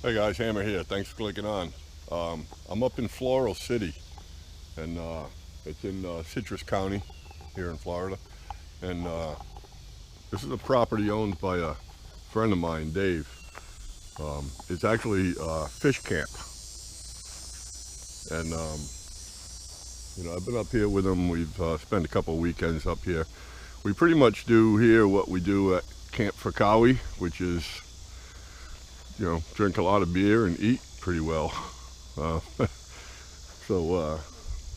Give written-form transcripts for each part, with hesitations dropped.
Hey guys, Hammer here. Thanks for clicking on. I'm up in Floral City, and it's in Citrus County here in Florida. And this is a property owned by a friend of mine, Dave. It's actually a fish camp. And, I've been up here with him. We've spent a couple of weekends up here. We pretty much do here what we do at Camp Fakawi, which is drink a lot of beer and eat pretty well.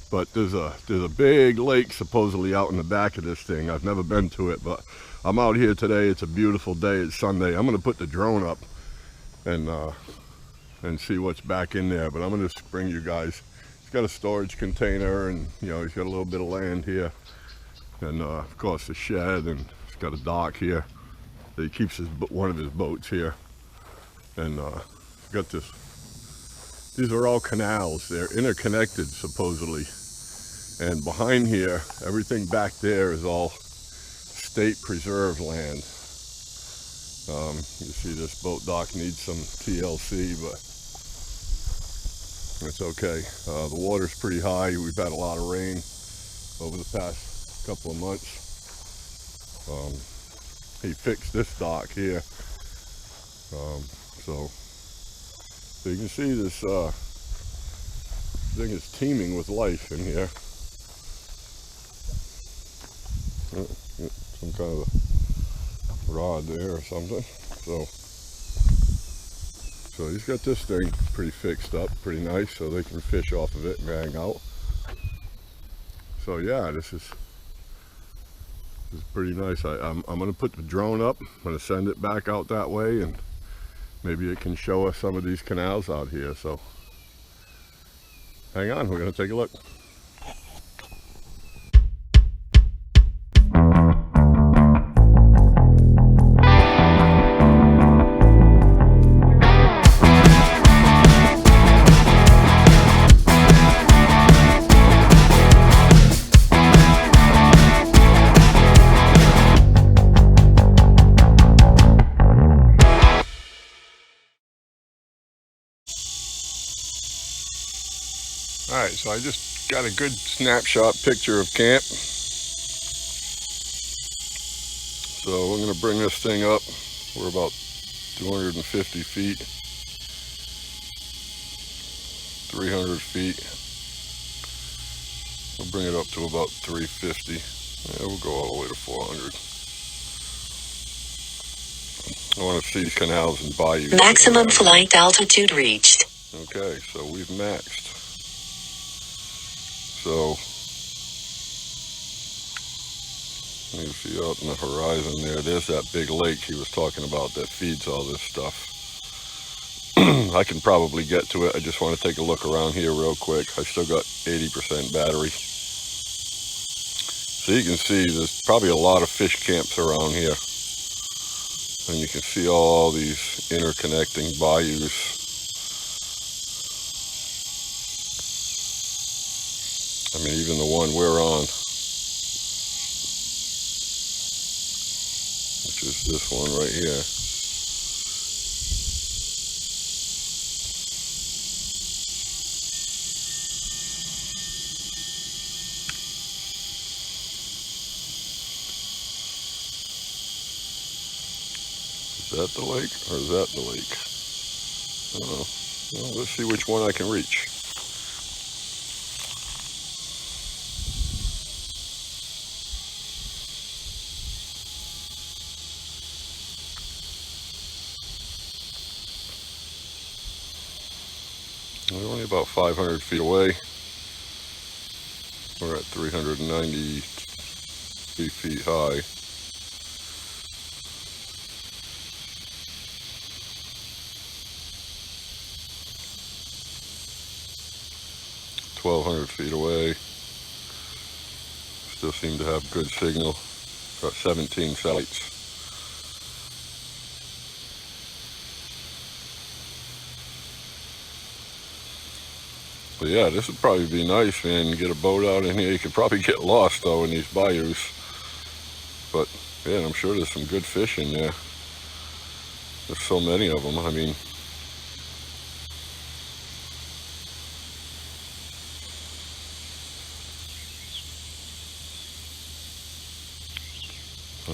But there's a big lake supposedly out in the back of this thing. I've never been to it, but I'm out here today. It's a beautiful day. It's Sunday. I'm gonna put the drone up and see what's back in there. But I'm gonna just bring you guys. He's got a storage container, and he's got a little bit of land here, and of course a shed, and he's got a dock here. He keeps one of his boats here. And got this. These are all canals. They're interconnected supposedly. And behind here, everything back there is all state preserve land. You see this boat dock needs some TLC, but it's okay. The water's pretty high. We've had a lot of rain over the past couple of months. He fixed this dock here. So you can see this thing is teeming with life in here. Some kind of a rod there or something. So he's got this thing pretty fixed up, pretty nice, so they can fish off of it and hang out. So yeah, this is pretty nice. I'm gonna put the drone up. I'm gonna send it back out that way, and maybe it can show us some of these canals out here. So hang on, we're gonna take a look. Alright, so I just got a good snapshot picture of camp. So we're going to bring this thing up. We're about 250 feet, 300 feet. We'll bring it up to about 350. Yeah, we'll go all the way to 400. I want to see canals and bayous. Maximum flight altitude reached. Okay, so we've maxed. So, you see out in the horizon there's that big lake he was talking about that feeds all this stuff. I can probably get to it. I just want to take a look around here real quick. I still got 80% battery. So you can see there's probably a lot of fish camps around here. And you can see all these interconnecting bayous. I mean, even the one we're on, which is this one right here. Is that the lake, or is that the lake? I don't know. Well, let's see which one I can reach. We're only about 500 feet away. We're at 390 feet high. $1,200 away. Still seem to have good signal. Got 17 sites. But yeah, this would probably be nice, man. Get a boat out in here. You could probably get lost though in these bayous. But yeah, I'm sure there's some good fish in there. There's so many of them. I mean,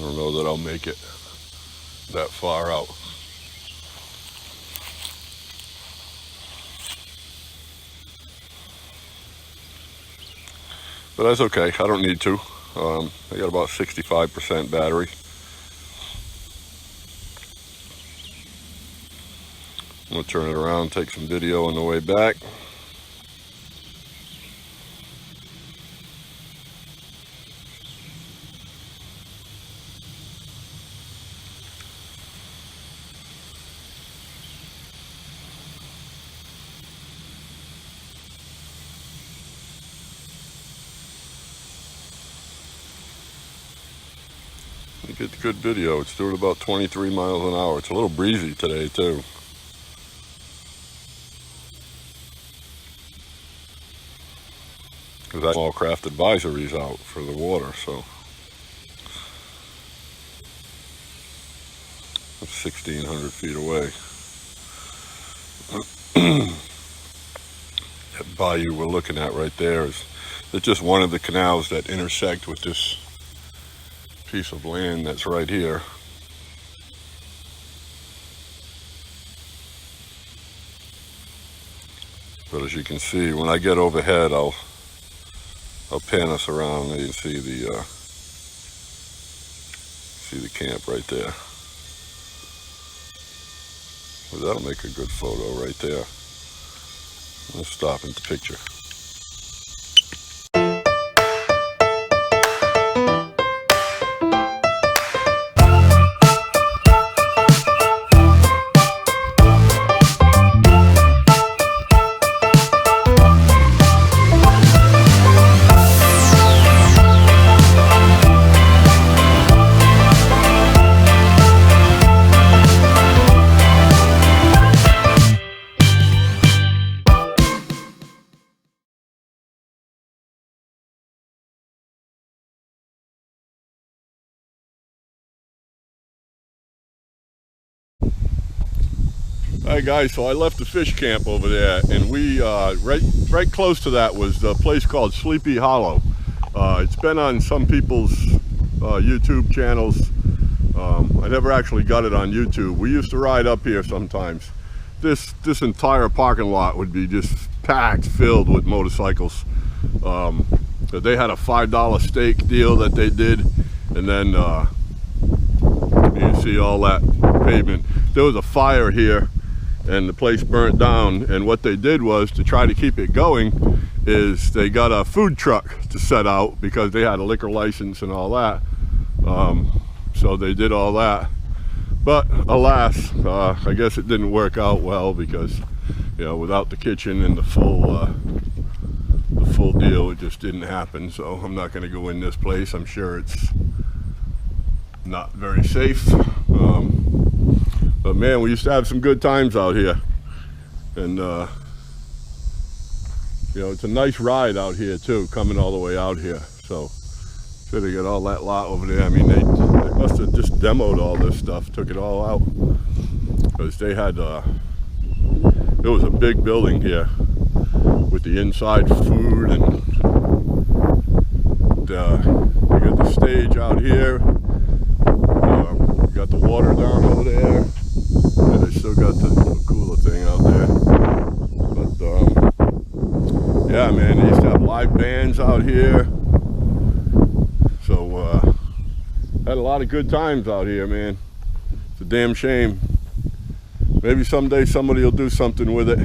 don't know that I'll make it that far out. But that's okay, I don't need to. I got about 65% battery. I'm gonna turn it around, take some video on the way back. You get good video. It's doing about 23 miles an hour. It's a little breezy today too. Because I have small craft advisories out for the water, so it's 1,600 feet away. That bayou we're looking at right there is just one of the canals that intersect with this piece of land that's right here. But as you can see, when I get overhead, I'll pan us around and you can see the camp right there. Well, that'll make a good photo right there. Let's stop in the picture. Alright guys, so I left the fish camp over there, and we right close to that was a place called Sleepy Hollow. It's been on some people's YouTube channels. I never actually got it on YouTube. We used to ride up here sometimes. This entire parking lot would be just packed, filled with motorcycles. They had a $5 stake deal that they did, and then you can see all that pavement. There was a fire here and the place burnt down, and what they did was, to try to keep it going, is they got a food truck to set out because they had a liquor license and all that. So they did all that, but alas, I guess it didn't work out well, because without the kitchen and the full deal, it just didn't happen. So I'm not going to go in this place. I'm sure it's not very safe. But man, we used to have some good times out here, and it's a nice ride out here too, coming all the way out here. So should have got all that lot over there. I mean, they must have just demoed all this stuff, took it all out, because they had it was a big building here with the inside food, and you got the stage out here. You got the water down over there. And they still got the cooler thing out there. But yeah, man, they used to have live bands out here. So had a lot of good times out here, man. It's a damn shame. Maybe someday somebody will do something with it.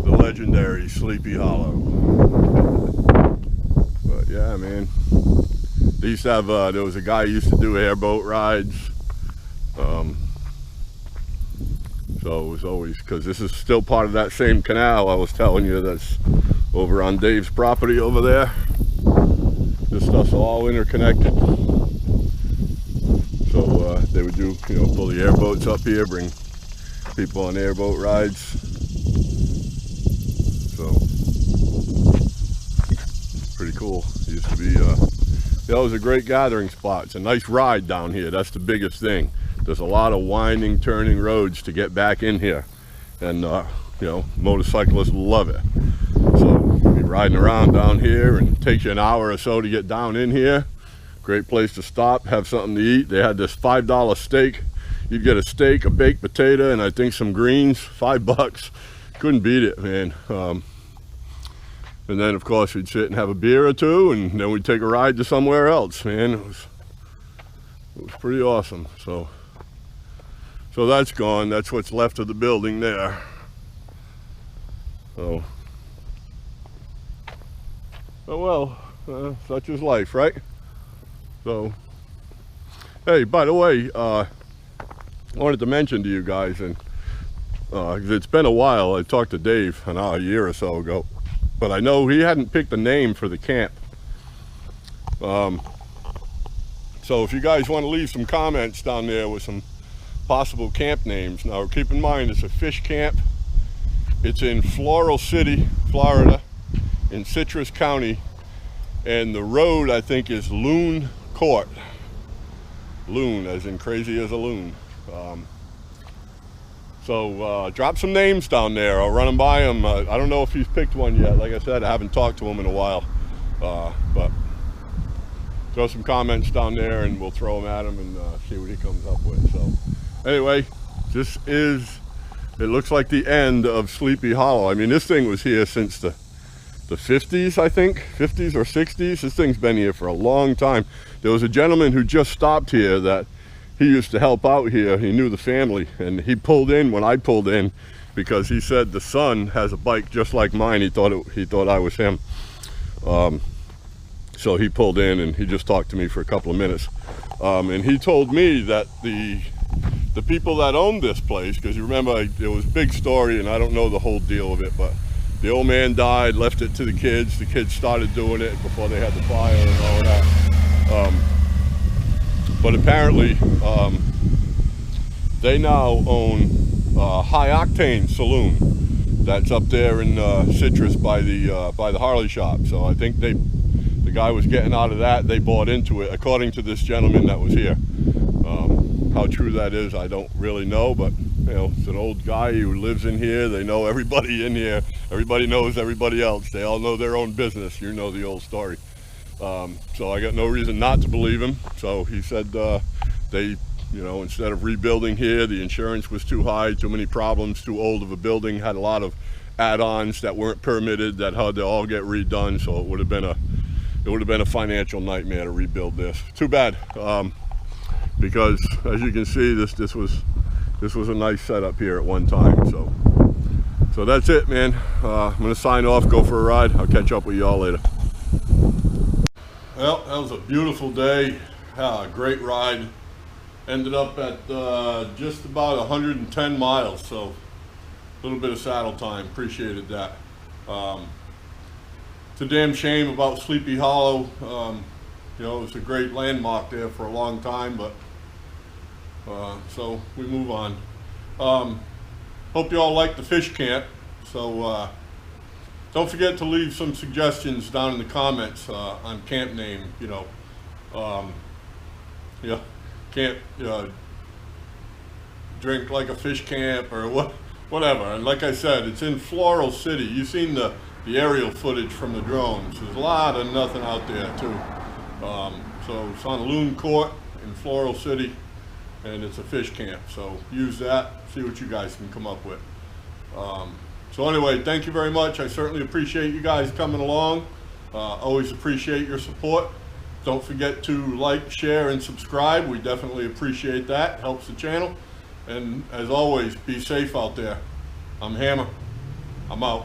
The legendary Sleepy Hollow. But yeah, man. They used to have, there was a guy who used to do airboat rides. So it was always, because this is still part of that same canal I was telling you that's over on Dave's property over there. This stuff's all interconnected. So they would do, pull the airboats up here, bring people on airboat rides. So pretty cool. It used to be, it was a great gathering spot. It's a nice ride down here. That's the biggest thing. There's a lot of winding, turning roads to get back in here, and motorcyclists love it. So you're riding around down here, and it takes you an hour or so to get down in here. Great place to stop, have something to eat. They had this $5 steak. You'd get a steak, a baked potato, and I think some greens, $5. Couldn't beat it, man. And then of course we'd sit and have a beer or two, and then we'd take a ride to somewhere else, man. It was pretty awesome. So that's gone. That's what's left of the building there. So, oh well, such is life, right? So, hey, by the way, I wanted to mention to you guys, and 'cause it's been a while, I talked to Dave a year or so ago, but I know he hadn't picked a name for the camp. So if you guys want to leave some comments down there with some possible camp names. Now keep in mind, it's a fish camp. It's in Floral City, Florida, in Citrus County, and the road I think is Loon Court. Loon, as in crazy as a loon. So drop some names down there. I'll run them by him. I don't know if he's picked one yet. Like I said, I haven't talked to him in a while. But throw some comments down there and we'll throw them at him and see what he comes up with. So anyway, this is, it looks like the end of Sleepy Hollow. I mean, this thing was here since the 50s, I think, 50s or 60s. This thing's been here for a long time. There was a gentleman who just stopped here that he used to help out here. He knew the family, and he pulled in when I pulled in because he said the son has a bike just like mine. He thought I was him. So he pulled in and he just talked to me for a couple of minutes. And he told me that the people that owned this place, because you remember it was a big story and I don't know the whole deal of it, but the old man died, left it to the kids. The kids started doing it before they had the fire and all that. But apparently they now own High Octane Saloon that's up there in Citrus by the Harley shop. So I think the guy was getting out of that. They bought into it, according to this gentleman that was here. How true that is, I don't really know, but you know, it's an old guy who lives in here. They know everybody in here. Everybody knows everybody else. They all know their own business. You know the old story. So I got no reason not to believe him. So he said they, you know, instead of rebuilding here, the insurance was too high, too many problems, too old of a building, had a lot of add-ons that weren't permitted that had to all get redone. So it would have been a financial nightmare to rebuild this. Too bad, because as you can see, this was a nice setup here at one time. So that's it, man. I'm gonna sign off, go for a ride. I'll catch up with y'all later. Well, that was a beautiful day. A great ride. Ended up at just about 110 miles, so a little bit of saddle time. Appreciated that. It's a damn shame about Sleepy Hollow. You know, it was a great landmark there for a long time, but so we move on. Hope you all like the fish camp. So don't forget to leave some suggestions down in the comments on camp name. You know, yeah, camp, drink like a fish camp or whatever. And like I said, it's in Floral City. You've seen the aerial footage from the drones. There's a lot of nothing out there too. So it's on Loon Court in Floral City, and it's a fish camp. So use that, see what you guys can come up with. So anyway, thank you very much. I certainly appreciate you guys coming along. Always appreciate your support. Don't forget to like, share, and subscribe. We definitely appreciate that. Helps the channel. And as always, be safe out there. I'm Hammer. I'm out.